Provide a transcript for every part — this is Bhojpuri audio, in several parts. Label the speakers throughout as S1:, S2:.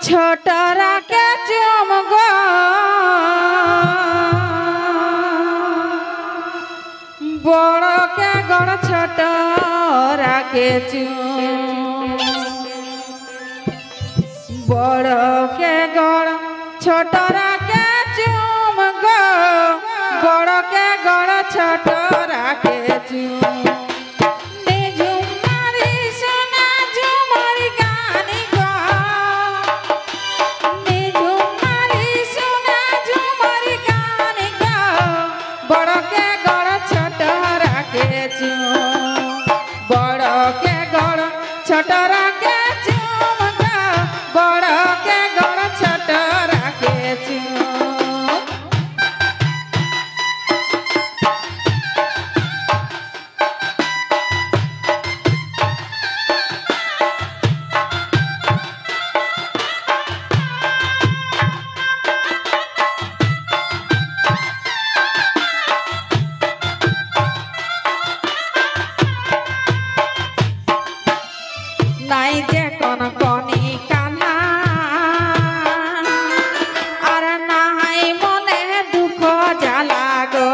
S1: छोटरा के चुम गो बड़ के गड़ छोटरा के चुम बड़ के गड़ छोटरा के चुम गो बड़ के गड़ छोटरा के चुम छोटरा के चुम बड़ के गड़ छोटरा के चुम नाई जे कौन कौनी कान्हा और नाई मने दुख जाला गो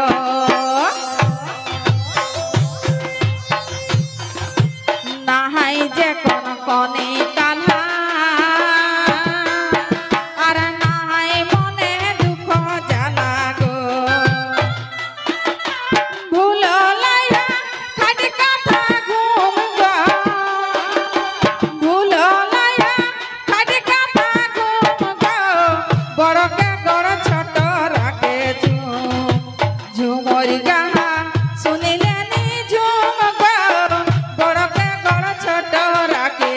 S1: नाई जे कौन कौनी कान्हा और नाई मने दुख जाला गो भूलो लाया खाटी काथा घूम गो बड़ के गड़ छोटरा के झुमरी गाहा सुनिले नी झुम गो बड़ के गड़ छोटरा के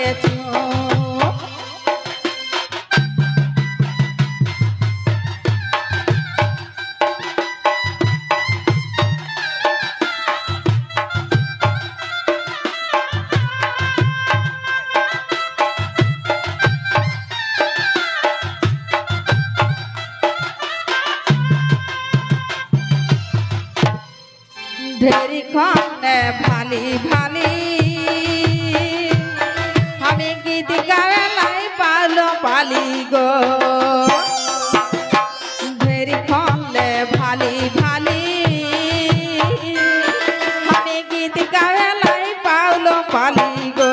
S1: ढेरी खाने भाली भाली हमें गीत गावे लाई पालो पाली गो ढेरी खाने भाली भाली हमें गीत गावे लाई पालो पाली गो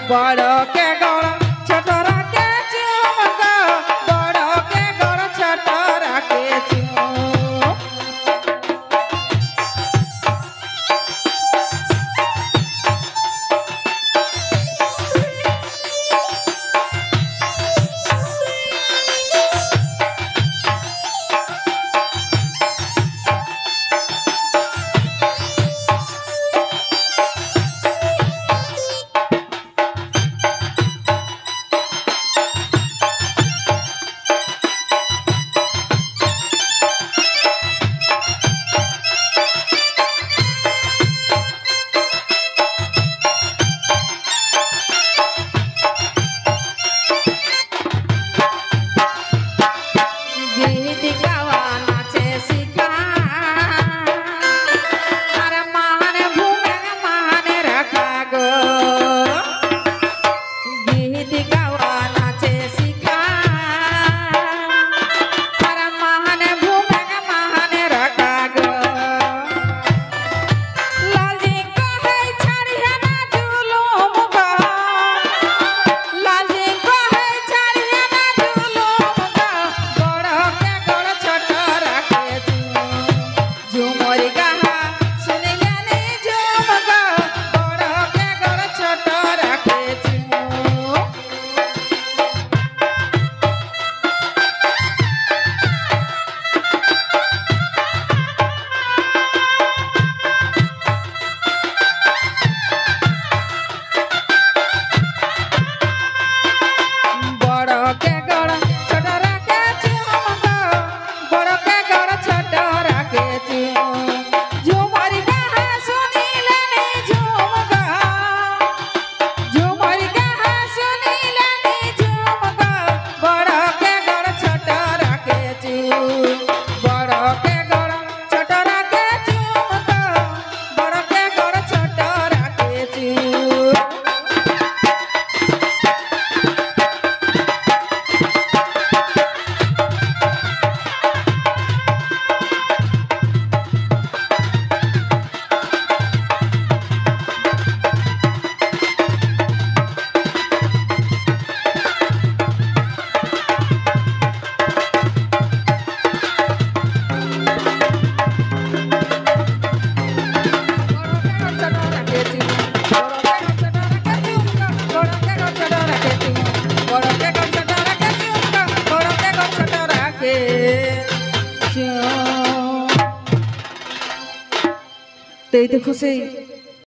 S1: बड़ के गड़ छोटरा के चुम गो बड़ के गड़ छोटरा के चुम এই দেখো সেই